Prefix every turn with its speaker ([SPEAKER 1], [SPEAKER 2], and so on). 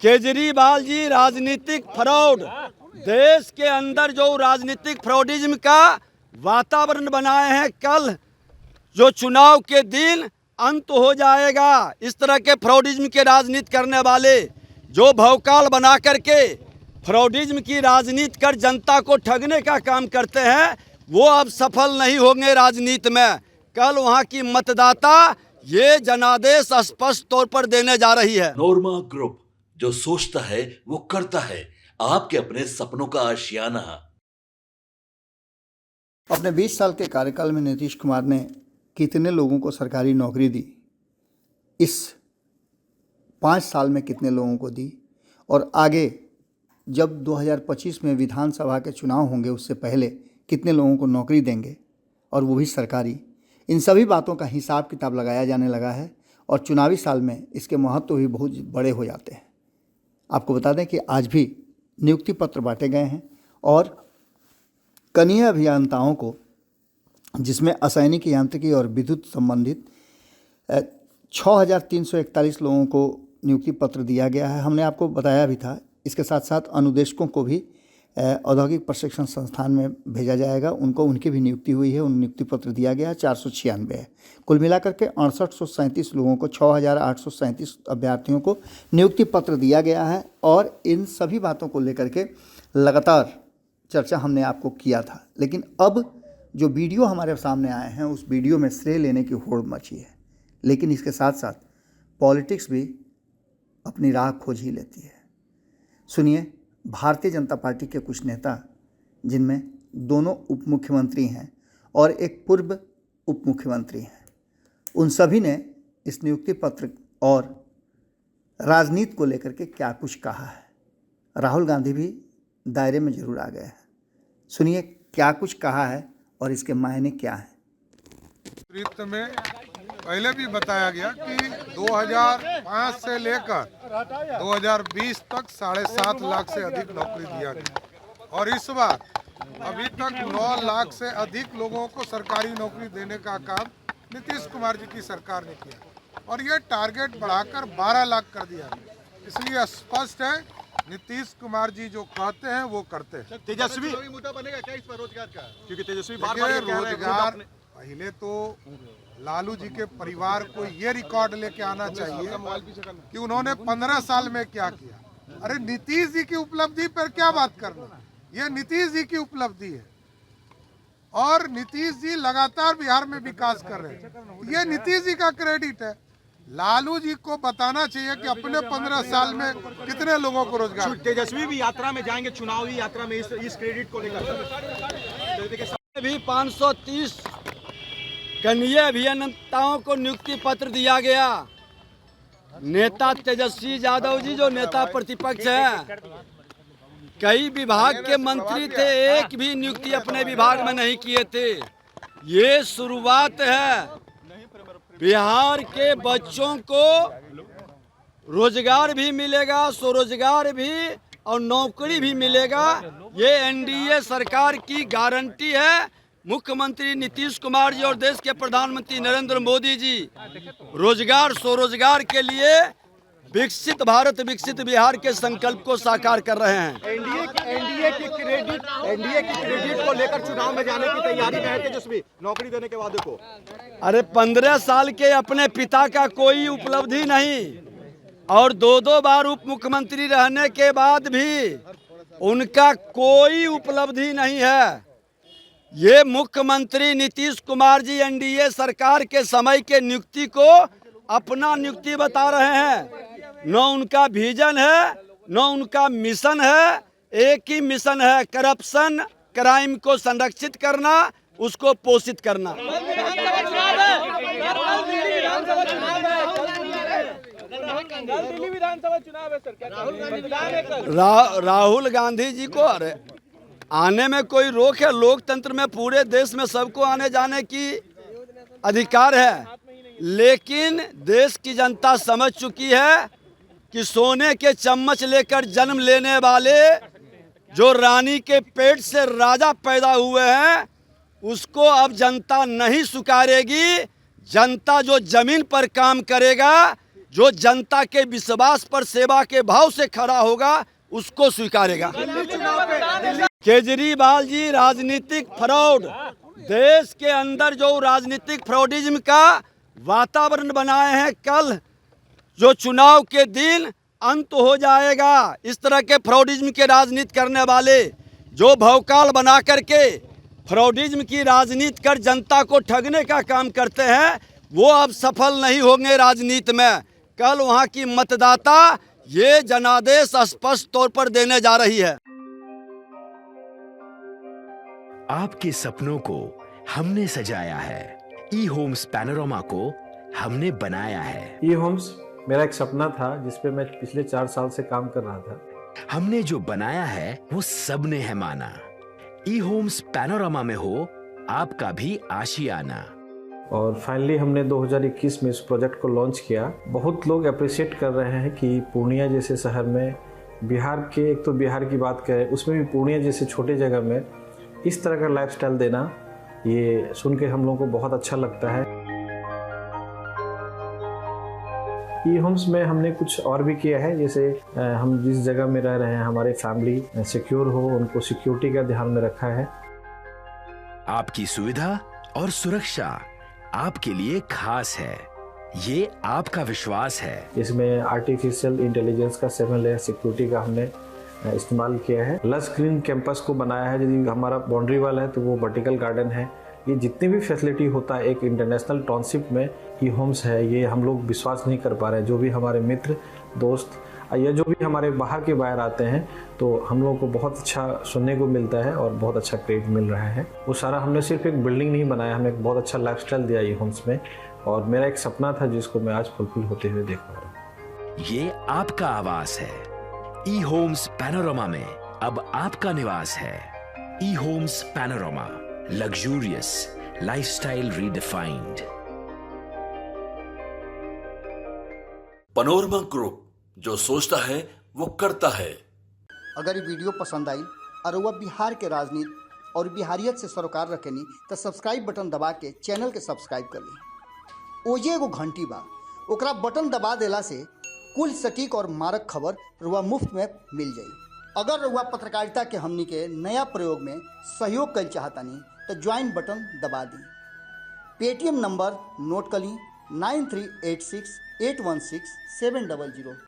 [SPEAKER 1] केजरीवाल जी राजनीतिक फ्रॉड, देश के अंदर जो राजनीतिक फ्रॉडिज्म का वातावरण बनाए हैं, कल जो चुनाव के दिन अंत हो जाएगा। इस तरह के फ्रॉडिज्म के राजनीति करने वाले जो भौकाल बना करके फ्रॉडिज्म की राजनीति कर जनता को ठगने का काम करते हैं, वो अब सफल नहीं होंगे राजनीति में। कल वहाँ की मतदाता ये जनादेश स्पष्ट तौर पर देने जा रही है।
[SPEAKER 2] नोरमा ग्रुप, जो सोचता है वो करता है। आपके अपने सपनों का आशियाना।
[SPEAKER 3] अपने 20 साल के कार्यकाल में नीतीश कुमार ने कितने लोगों को सरकारी नौकरी दी, इस 5 साल में कितने लोगों को दी, और आगे जब 2025 में विधानसभा के चुनाव होंगे उससे पहले कितने लोगों को नौकरी देंगे, और वो भी सरकारी। इन सभी बातों का हिसाब किताब लगाया जाने लगा है और चुनावी साल में इसके महत्व भी बहुत बड़े हो जाते हैं। आपको बता दें कि आज भी नियुक्ति पत्र बांटे गए हैं और कनीय अभियंताओं को, जिसमें असैनिक यांत्रिकी और विद्युत संबंधित 6,341 लोगों को नियुक्ति पत्र दिया गया है। हमने आपको बताया भी था। इसके साथ साथ अनुदेशकों को भी औद्योगिक प्रशिक्षण संस्थान में भेजा जाएगा, उनकी भी नियुक्ति हुई है, उन नियुक्ति पत्र दिया गया है। 496 है। कुल मिलाकर के 6837 लोगों को, 6,837 अभ्यर्थियों को नियुक्ति पत्र दिया गया है। और इन सभी बातों को लेकर के लगातार चर्चा हमने आपको किया था, लेकिन अब जो वीडियो हमारे सामने आए हैं उस वीडियो में श्रेय लेने की होड़ मची है। लेकिन इसके साथ साथ पॉलिटिक्स भी अपनी राह खोज ही लेती है। सुनिए, भारतीय जनता पार्टी के कुछ नेता, जिनमें दोनों उप मुख्यमंत्री हैं और एक पूर्व उप मुख्यमंत्री हैं, उन सभी ने इस नियुक्ति पत्र और राजनीति को लेकर के क्या कुछ कहा है। राहुल गांधी भी दायरे में जरूर आ गए हैं। सुनिए क्या कुछ कहा है और इसके मायने क्या हैं।
[SPEAKER 4] वृत्त में पहले भी बताया गया कि 2005 से लेकर 2020 तक 7.5 लाख से अधिक नौकरी दिया गया और इस बार अभी तक 9 लाख से अधिक लोगों को सरकारी नौकरी देने का काम नीतीश कुमार जी की सरकार ने किया और ये टारगेट बढ़ाकर 12 लाख कर दिया। इसलिए स्पष्ट है, नीतीश कुमार जी जो कहते हैं वो करते हैं।
[SPEAKER 5] तेजस्वी मुद्दा बनेगा क्या इस पर रोजगार का? क्योंकि तेजस्वी
[SPEAKER 4] रोजगार, पहले तो लालू जी के परिवार को ये रिकॉर्ड लेके आना चाहिए कि उन्होंने 15 साल में क्या किया। अरे नीतीश जी की उपलब्धि पर क्या बात करना, ये नीतीश जी की उपलब्धि है और नीतीश जी लगातार बिहार में विकास कर रहे हैं। ये नीतीश जी का क्रेडिट है। लालू जी को बताना चाहिए कि अपने 15 साल में कितने लोगों को रोजगार।
[SPEAKER 5] तेजस्वी भी यात्रा में जाएंगे, चुनावी यात्रा में इस क्रेडिट को लेकर
[SPEAKER 1] भी 530 कनीय अभियंताओं को नियुक्ति पत्र दिया गया। नेता तेजस्वी यादव जी जो नेता प्रतिपक्ष हैं, कई विभाग के मंत्री थे, एक भी नियुक्ति अपने विभाग में नहीं किए थे। ये शुरुआत है। बिहार के बच्चों को रोजगार भी मिलेगा, स्वरोजगार भी और नौकरी भी मिलेगा। ये एनडीए सरकार की गारंटी है। मुख्यमंत्री नीतीश कुमार जी और देश के प्रधानमंत्री नरेंद्र मोदी जी रोजगार स्वरोजगार के लिए विकसित भारत विकसित बिहार के संकल्प को साकार कर रहे हैं।
[SPEAKER 5] एनडीए के क्रेडिट को लेकर चुनाव में जाने की तैयारी में है तेजस्वी, नौकरी देने के वादे को।
[SPEAKER 1] अरे 15 साल के अपने पिता का कोई उपलब्धि नहीं और 2 बार उप मुख्यमंत्री रहने के बाद भी उनका कोई उपलब्धि नहीं है। ये मुख्यमंत्री नीतीश कुमार जी एनडीए सरकार के समय के नियुक्ति को अपना नियुक्ति बता रहे हैं। न उनका विजन है, न उनका मिशन है। एक ही मिशन है, करप्शन, क्राइम को संरक्षित करना, उसको पोषित करना। राहुल गांधी जी को अरे आने में कोई रोक है? लोकतंत्र में पूरे देश में सबको आने जाने की अधिकार है, लेकिन देश की जनता समझ चुकी है कि सोने के चम्मच लेकर जन्म लेने वाले जो रानी के पेट से राजा पैदा हुए हैं, उसको अब जनता नहीं स्वीकारेगी। जनता जो जमीन पर काम करेगा, जो जनता के विश्वास पर सेवा के भाव से खड़ा होगा उसको स्वीकारेगा। केजरीवाल जी राजनीतिक फ्रॉड, देश के अंदर जो राजनीतिक फ्रॉडिज्म का वातावरण बनाए हैं, कल जो चुनाव के दिन अंत हो जाएगा। इस तरह के फ्रॉडिज्म के राजनीति करने वाले जो भौकाल बना करके फ्रॉडिज्म की राजनीति कर जनता को ठगने का काम करते हैं, वो अब सफल नहीं होंगे राजनीति में। कल वहां की मतदाता ये जनादेश स्पष्ट तौर पर देने जा रही है।
[SPEAKER 6] आपके सपनों को हमने सजाया है, ई होम्स पैनोरमा को हमने बनाया है।
[SPEAKER 7] ई होम्स मेरा एक सपना था जिस पे मैं पिछले 4 साल से काम कर रहा था।
[SPEAKER 6] हमने जो बनाया है वो सबने है माना। ई होम्स पैनोरमा में हो आपका भी आशियाना।
[SPEAKER 7] और फाइनली हमने 2021 में इस प्रोजेक्ट को लॉन्च किया। बहुत लोग अप्रिशिएट कर रहे हैं कि पूर्णिया जैसे शहर में, बिहार के, एक तो बिहार की बात करें उसमें भी पूर्णिया जैसे छोटे जगह में इस तरह का लाइफस्टाइल देना, ये सुन के हम लोगों को बहुत अच्छा लगता है। ई होम्स में हमने कुछ और भी किया है, जैसे हम जिस जगह में रह रहे हैं हमारे फैमिली सिक्योर हो, उनको सिक्योरिटी का ध्यान में रखा है।
[SPEAKER 6] आपकी सुविधा और सुरक्षा आपके लिए खास है, ये आपका विश्वास है।
[SPEAKER 7] इसमें आर्टिफिशियल इंटेलिजेंस का 7 लेयर सिक्योरिटी का हमने इस्तेमाल किया है। लस ग्रीन कैंपस को बनाया है। यदि हमारा बाउंड्री वाल है तो वो वर्टिकल गार्डन है। ये जितनी भी फैसिलिटी होता है एक इंटरनेशनल टाउनशिप में, ई होम्स है, ये हम लोग विश्वास नहीं कर पा रहे हैं। जो भी हमारे मित्र दोस्त या जो भी हमारे बाहर के बाहर आते हैं तो हम लोगों को बहुत अच्छा सुनने को मिलता है और बहुत अच्छा क्रेडिट मिल रहा है। वो सारा हमने सिर्फ एक बिल्डिंग नहीं बनाया, हमें एक बहुत अच्छा लाइफस्टाइल दिया ई होम्स में, और मेरा एक सपना था जिसको मैं आज फुलफिल होते हुए देख पा रहा हूँ।
[SPEAKER 6] ये आपका आवास है। ई होम्स पैनोरमा में अब आपका निवास है। E Homes Panorama, luxurious lifestyle redefined.
[SPEAKER 2] Panorama group, जो सोचता है वो करता है।
[SPEAKER 3] अगर ये वीडियो पसंद आई और वह बिहार के राजनीति और बिहारियत से सरोकार रखेनी तो सब्सक्राइब बटन दबा के चैनल के सब्सक्राइब कर ली। ओजे एगो घंटी बा, ओकरा बटन दबा देला से कुल सटीक और मारक खबर रुआ मुफ्त में मिल जाई। अगर रुआ पत्रकारिता के हमनी के नया प्रयोग में सहयोग कर चाहतानी तो ज्वाइन बटन दबा दी। पेटीएम नंबर नोट कर ली 9386816700।